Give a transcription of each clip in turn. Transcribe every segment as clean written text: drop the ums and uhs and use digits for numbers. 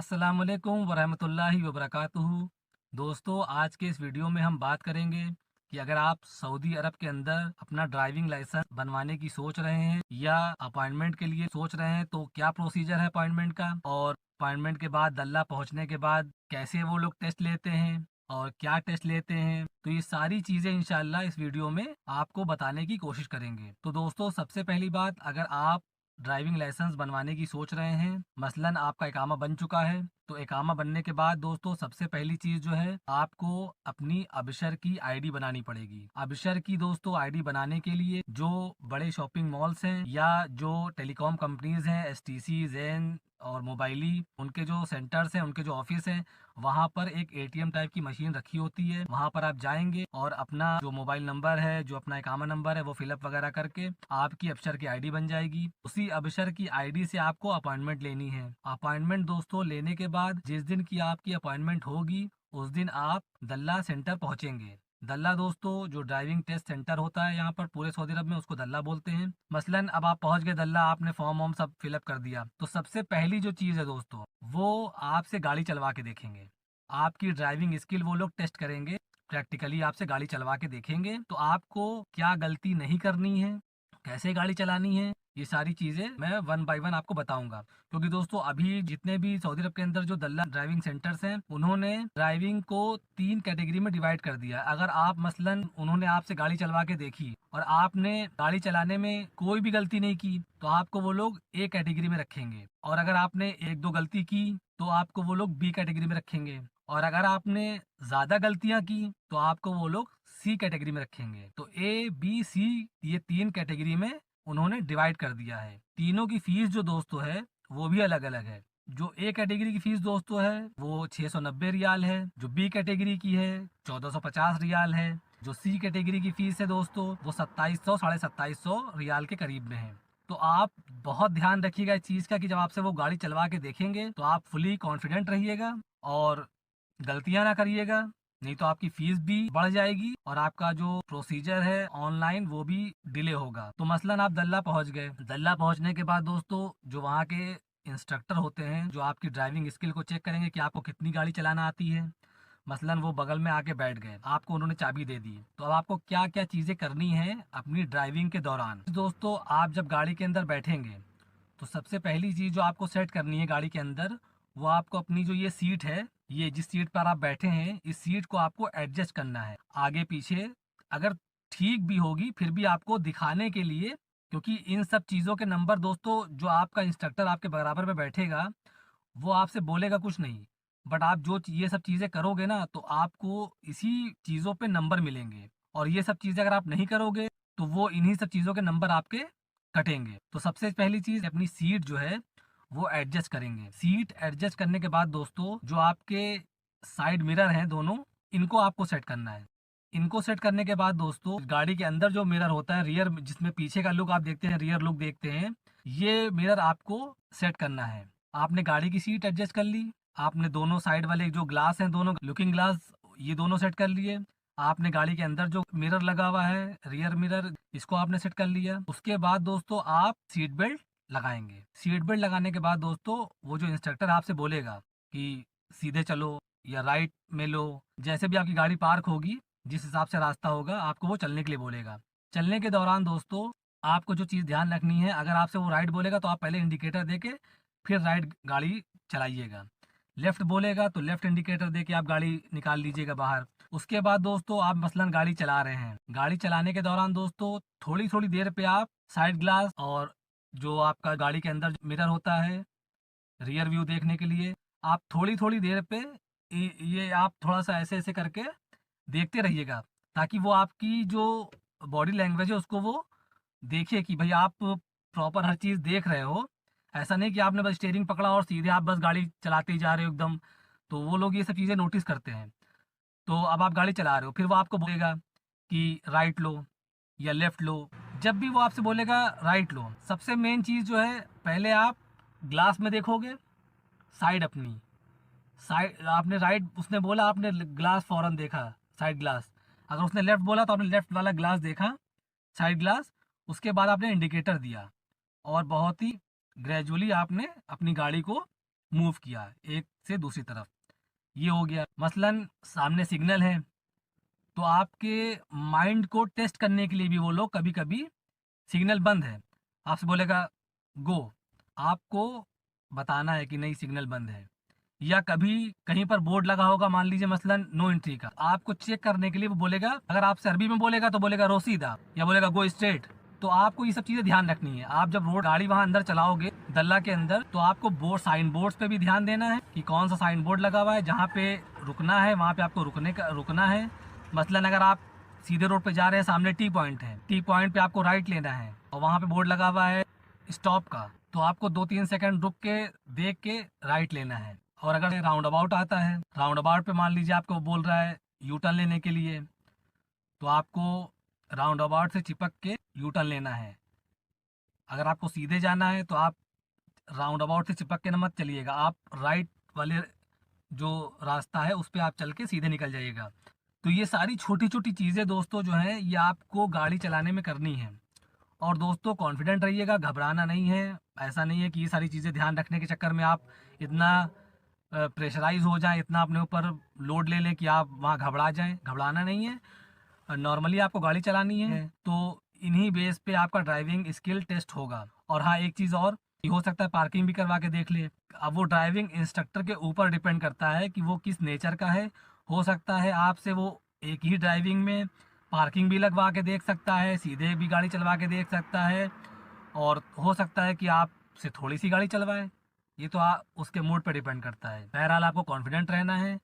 अस्सलामुअलैकुम वरहमतुल्लाहि वबरकातुहू। दोस्तों, आज के इस वीडियो में हम बात करेंगे कि अगर आप सऊदी अरब के अंदर अपना ड्राइविंग लाइसेंस बनवाने की सोच रहे हैं या अपॉइंटमेंट के लिए सोच रहे हैं तो क्या प्रोसीजर है अपॉइंटमेंट का, और अपॉइंटमेंट के बाद दल्ला पहुंचने के बाद कैसे वो लोग टेस्ट लेते हैं और क्या टेस्ट लेते हैं, तो ये सारी चीज़ें इंशाल्लाह इस वीडियो में आपको बताने की कोशिश करेंगे। तो दोस्तों, सबसे पहली बात, अगर आप ड्राइविंग लाइसेंस बनवाने की सोच रहे हैं, मसलन आपका इकामा बन चुका है, तो इकामा बनने के बाद दोस्तों सबसे पहली चीज जो है, आपको अपनी अबशर की आईडी बनानी पड़ेगी। अबशर की दोस्तों आईडी बनाने के लिए जो बड़े शॉपिंग मॉल्स हैं या जो टेलीकॉम कंपनीज हैं, एसटीसी, ज़ेन और मोबाइली, उनके जो सेंटर्स हैं, उनके जो ऑफिस हैं, वहाँ पर एक एटीएम टाइप की मशीन रखी होती है। वहाँ पर आप जाएंगे और अपना जो मोबाइल नंबर है, जो अपना इकामा नंबर है, वो फिलअप वगैरह करके आपकी अबशर की आईडी बन जाएगी। उसी अबशर की आईडी से आपको अपॉइंटमेंट लेनी है। अपॉइंटमेंट दोस्तों लेने के बाद जिस दिन की आपकी अपॉइंटमेंट होगी, उस दिन आप दल्ला सेंटर पहुंचेंगे। दल्ला दोस्तों जो ड्राइविंग टेस्ट सेंटर होता है यहाँ पर पूरे सऊदी अरब में, उसको दल्ला बोलते हैं। मसलन अब आप पहुंच गए दल्ला, आपने फॉर्म वॉर्म सब फिलअप कर दिया, तो सबसे पहली जो चीज़ है दोस्तों, वो आपसे गाड़ी चलवा के देखेंगे। आपकी ड्राइविंग स्किल वो लोग टेस्ट करेंगे, प्रैक्टिकली आपसे गाड़ी चलवा के देखेंगे। तो आपको क्या गलती नहीं करनी है, कैसे गाड़ी चलानी है, ये सारी चीज़ें मैं वन बाय वन आपको बताऊंगा। क्योंकि दोस्तों अभी जितने भी सऊदी अरब के अंदर जो दल्ला ड्राइविंग सेंटर्स हैं, उन्होंने ड्राइविंग को 3 कैटेगरी में डिवाइड कर दिया। अगर आप मसलन उन्होंने आपसे गाड़ी चलवा के देखी और आपने गाड़ी चलाने में कोई भी गलती नहीं की, तो आपको वो लोग ए कैटेगरी में रखेंगे। और अगर आपने एक दो गलती की तो आपको वो लोग बी कैटेगरी में रखेंगे। और अगर आपने ज़्यादा गलतियां की तो आपको वो लोग सी कैटेगरी में रखेंगे। तो ए बी सी, ये 3 कैटेगरी में उन्होंने डिवाइड कर दिया है। तीनों की फीस जो दोस्तों है वो भी अलग अलग है। जो ए कैटेगरी की फीस दोस्तों है वो 690 रियाल है। जो बी कैटेगरी की है 1450 रियाल है। जो सी कैटेगरी की फीस है दोस्तों वो 2700 साढ़े 2700 रियाल के करीब में है। तो आप बहुत ध्यान रखिएगा इस चीज़ का कि जब आपसे वो गाड़ी चलवा के देखेंगे तो आप फुली कॉन्फिडेंट रहिएगा और गलतियां ना करिएगा, नहीं तो आपकी फीस भी बढ़ जाएगी और आपका जो प्रोसीजर है ऑनलाइन वो भी डिले होगा। तो मसलन आप दल्ला पहुंच गए, दल्ला पहुंचने के बाद दोस्तों जो वहाँ के इंस्ट्रक्टर होते हैं, जो आपकी ड्राइविंग स्किल को चेक करेंगे कि आपको कितनी गाड़ी चलाना आती है, मसलन वो बगल में आके बैठ गए, आपको उन्होंने चाबी दे दी, तो अब आपको क्या क्या चीज़ें करनी है अपनी ड्राइविंग के दौरान। दोस्तों आप जब गाड़ी के अंदर बैठेंगे तो सबसे पहली चीज़ जो आपको सेट करनी है गाड़ी के अंदर, वो आपको अपनी जो ये सीट है, ये जिस सीट पर आप बैठे हैं, इस सीट को आपको एडजस्ट करना है आगे पीछे। अगर ठीक भी होगी फिर भी आपको दिखाने के लिए, क्योंकि इन सब चीज़ों के नंबर दोस्तों जो आपका इंस्ट्रक्टर आपके बराबर में बैठेगा वो आपसे बोलेगा कुछ नहीं, बट आप जो ये सब चीज़ें करोगे ना तो आपको इसी चीज़ों पे नंबर मिलेंगे। और ये सब चीज़ें अगर आप नहीं करोगे तो वो इन्हीं सब चीज़ों के नंबर आपके कटेंगे। तो सबसे पहली चीज़ अपनी सीट जो है वो एडजस्ट करेंगे। सीट एडजस्ट करने के बाद दोस्तों जो आपके साइड मिरर हैं दोनों, इनको आपको सेट करना है। इनको सेट करने के बाद दोस्तों गाड़ी के अंदर जो मिरर होता है, रियर जिसमें पीछे का लुक आप देखते हैं, रियर लुक देखते हैं, ये मिरर आपको सेट करना है। आपने गाड़ी की सीट एडजस्ट कर ली, आपने दोनों साइड वाले जो ग्लास हैं, दोनों लुकिंग ग्लास, ये दोनों सेट कर लिए। आपने गाड़ी के अंदर जो मिरर लगा हुआ है, रियर मिरर, इसको आपने सेट कर लिया। उसके बाद दोस्तों आप सीट बेल्ट लगाएंगे। सीट बेल्ट लगाने के बाद दोस्तों वो जो इंस्ट्रक्टर आपसे बोलेगा कि सीधे चलो या राइट में लो, जैसे भी आपकी गाड़ी पार्क होगी, जिस हिसाब से रास्ता होगा आपको वो चलने के लिए बोलेगा। चलने के दौरान दोस्तों आपको जो चीज़ ध्यान रखनी है, अगर आपसे वो राइट बोलेगा तो आप पहले इंडिकेटर दे के फिर राइट गाड़ी चलाइएगा। लेफ्ट बोलेगा तो लेफ्ट इंडिकेटर दे के आप गाड़ी निकाल लीजिएगा बाहर। उसके बाद दोस्तों आप मसलन गाड़ी चला रहे हैं, गाड़ी चलाने के दौरान दोस्तों थोड़ी थोड़ी देर पे आप साइड ग्लास और जो आपका गाड़ी के अंदर मिरर होता है रियर व्यू देखने के लिए, आप थोड़ी थोड़ी देर पे ये आप थोड़ा सा ऐसे ऐसे करके देखते रहिएगा, ताकि वो आपकी जो बॉडी लैंग्वेज है उसको वो देखिए कि भाई आप प्रॉपर हर चीज़ देख रहे हो। ऐसा नहीं कि आपने बस स्टीयरिंग पकड़ा और सीधे आप बस गाड़ी चलाते ही जा रहे हो एकदम। तो वो लोग ये सब चीज़ें नोटिस करते हैं। तो अब आप गाड़ी चला रहे हो, फिर वो आपको बोलेगा कि राइट लो या लेफ्ट लो। जब भी वो आपसे बोलेगा राइट लो, सबसे मेन चीज़ जो है, पहले आप ग्लास में देखोगे साइड अपनी, साइड आपने राइट उसने बोला, आपने ग्लास फौरन देखा, साइड ग्लास। अगर उसने लेफ्ट बोला तो आपने लेफ्ट वाला ग्लास देखा, साइड ग्लास। उसके बाद आपने इंडिकेटर दिया और बहुत ही ग्रेजुअली आपने अपनी गाड़ी को मूव किया एक से दूसरी तरफ, ये हो गया। मसलन सामने सिग्नल है, तो आपके माइंड को टेस्ट करने के लिए भी वो लोग कभी कभी सिग्नल बंद है आपसे बोलेगा गो, आपको बताना है कि नहीं सिग्नल बंद है। या कभी कहीं पर बोर्ड लगा होगा, मान लीजिए मसलन नो एंट्री का, आपको चेक करने के लिए वो बोलेगा, अगर आपसे अरबी में बोलेगा तो बोलेगा रोसीदा या बोलेगा गो स्ट्रेट। तो आपको ये सब चीजें ध्यान रखनी है। आप जब रोड गाड़ी वहां अंदर चलाओगे दल्ला के अंदर, तो आपको बोर्ड साइन बोर्ड्स पे भी ध्यान देना है कि कौन सा साइन बोर्ड लगा हुआ है, जहाँ पे रुकना है वहाँ पे आपको रुकना है। मसलन अगर आप सीधे रोड पे जा रहे हैं, सामने टी पॉइंट है, टी पॉइंट पे आपको राइट लेना है और वहाँ पे बोर्ड लगा हुआ है स्टॉप का, तो आपको 2-3 सेकंड रुक के देख के राइट लेना है। और अगर राउंड अबाउट आता है, राउंड अबाउट पे मान लीजिए आपको बोल रहा है यू टर्न लेने के लिए, तो आपको राउंड अबाउट से चिपक के यू टर्न लेना है। अगर आपको सीधे जाना है तो आप राउंड अबाउट से चिपक के न मत चलिएगा, आप राइट वाले जो रास्ता है उस पर आप चल के सीधे निकल जाइएगा। तो ये सारी छोटी छोटी चीज़ें दोस्तों जो है ये आपको गाड़ी चलाने में करनी है। और दोस्तों कॉन्फिडेंट रहिएगा, घबराना नहीं है। ऐसा नहीं है कि ये सारी चीज़ें ध्यान रखने के चक्कर में आप इतना प्रेशराइज हो जाएं, इतना अपने ऊपर लोड ले लें कि आप वहाँ घबरा जाएं। घबराना नहीं है, नॉर्मली आपको गाड़ी चलानी है। तो इन्हीं बेस पे आपका ड्राइविंग स्किल टेस्ट होगा। और हाँ, एक चीज़ और, हो सकता है पार्किंग भी करवा के देख ले। अब वो ड्राइविंग इंस्ट्रक्टर के ऊपर डिपेंड करता है कि वो किस नेचर का है। हो सकता है आपसे वो एक ही ड्राइविंग में पार्किंग भी लगवा के देख सकता है, सीधे भी गाड़ी चलवा के देख सकता है, और हो सकता है कि आपसे थोड़ी सी गाड़ी चलवाए। ये तो उसके मूड पर डिपेंड करता है। बहरहाल आपको कॉन्फिडेंट रहना है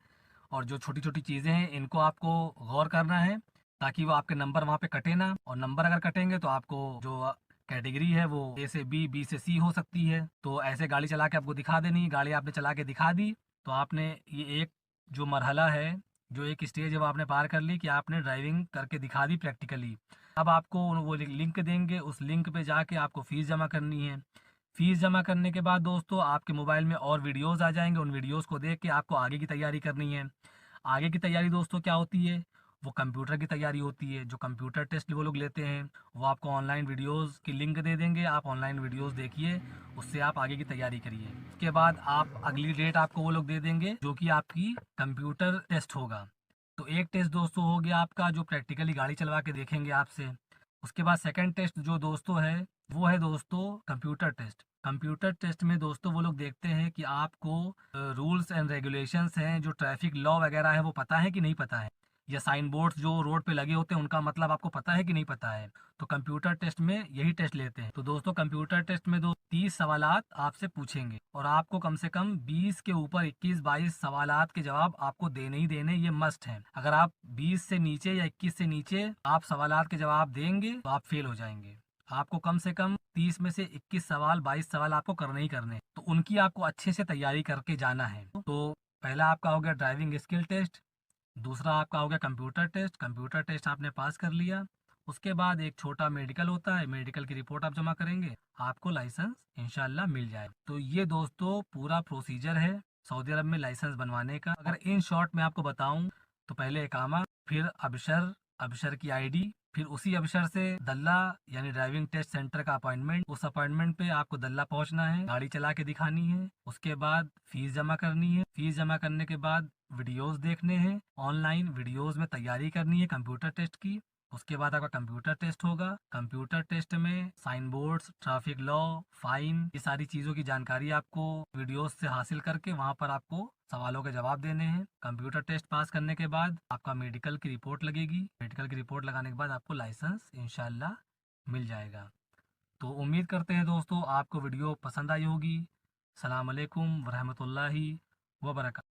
और जो छोटी छोटी चीज़ें हैं इनको आपको गौर करना है, ताकि वो आपके नंबर वहाँ पे कटे ना। और नंबर अगर कटेंगे तो आपको जो कैटेगरी है वो ए से बी, बी से सी हो सकती है। तो ऐसे गाड़ी चला के आपको दिखा देनी, गाड़ी आपने चला के दिखा दी तो आपने ये एक जो मरहला है, जो एक स्टेज है वो आपने पार कर ली कि आपने ड्राइविंग करके दिखा दी प्रैक्टिकली। अब आपको वो लिंक देंगे, उस लिंक पे जाके आपको फ़ीस जमा करनी है। फ़ीस जमा करने के बाद दोस्तों आपके मोबाइल में और वीडियोज़ आ जाएंगे, उन वीडियोज़ को देख के आपको आगे की तैयारी करनी है। आगे की तैयारी दोस्तों क्या होती है, वो कंप्यूटर की तैयारी होती है। जो कंप्यूटर टेस्ट वो लोग लेते हैं, वो आपको ऑनलाइन वीडियोज़ की लिंक दे देंगे, आप ऑनलाइन वीडियोज़ देखिए, उससे आप आगे की तैयारी करिए। उसके बाद आप अगली डेट आपको वो लोग दे देंगे जो कि आपकी कंप्यूटर टेस्ट होगा। तो एक टेस्ट दोस्तों हो गया आपका जो प्रैक्टिकली गाड़ी चलवा के देखेंगे आपसे। उसके बाद सेकंड टेस्ट जो दोस्तों है वो है दोस्तों कंप्यूटर टेस्ट। कंप्यूटर टेस्ट में दोस्तों वो लोग देखते हैं कि आपको रूल्स एंड रेगुलेशंस हैं, जो ट्रैफिक लॉ वगैरह है वो पता है कि नहीं पता है, या साइन बोर्ड्स जो रोड पे लगे होते हैं उनका मतलब आपको पता है कि नहीं पता है। तो कंप्यूटर टेस्ट में यही टेस्ट लेते हैं। तो दोस्तों कंप्यूटर टेस्ट में 30 सवालात आपसे पूछेंगे और आपको कम से कम 20 के ऊपर 21-22 सवालात के जवाब आपको देने ही देने, ये मस्ट है। अगर आप 20 से नीचे या 21 से नीचे आप सवालात के जवाब देंगे तो आप फेल हो जाएंगे। आपको कम से कम 30 में से 21 सवाल 22 सवाल आपको करने ही करने, तो उनकी आपको अच्छे से तैयारी करके जाना है। तो पहला आपका हो गया ड्राइविंग स्किल टेस्ट, दूसरा आपका हो गया कंप्यूटर टेस्ट। कंप्यूटर टेस्ट आपने पास कर लिया, उसके बाद एक छोटा मेडिकल होता है, मेडिकल की रिपोर्ट आप जमा करेंगे, आपको लाइसेंस इंशाल्लाह मिल जाए। तो ये दोस्तों पूरा प्रोसीजर है सऊदी अरब में लाइसेंस बनवाने का। अगर इन शॉर्ट में आपको बताऊं तो पहले इकामा, फिर अबशर, अबशर की आईडी, फिर उसी अबशर से दल्ला यानी ड्राइविंग टेस्ट सेंटर का अपॉइंटमेंट। उस अपॉइंटमेंट पे आपको दल्ला पहुंचना है, गाड़ी चला के दिखानी है, उसके बाद फीस जमा करनी है। फीस जमा करने के बाद वीडियोस देखने हैं, ऑनलाइन वीडियोस में तैयारी करनी है कंप्यूटर टेस्ट की। उसके बाद आपका कंप्यूटर टेस्ट होगा। कंप्यूटर टेस्ट में sign boards, traffic law, fine, ये सारी चीज़ों की जानकारी आपको वीडियोस से हासिल करके वहाँ पर आपको सवालों के जवाब देने हैं। कंप्यूटर टेस्ट पास करने के बाद आपका मेडिकल की रिपोर्ट लगेगी। मेडिकल की रिपोर्ट लगाने के बाद आपको लाइसेंस इंशाल्लाह मिल जाएगा। तो उम्मीद करते हैं दोस्तों आपको वीडियो पसंद आई होगी। सलाम अलैकुम वरहमतुल्लाहि वबरकातुहू।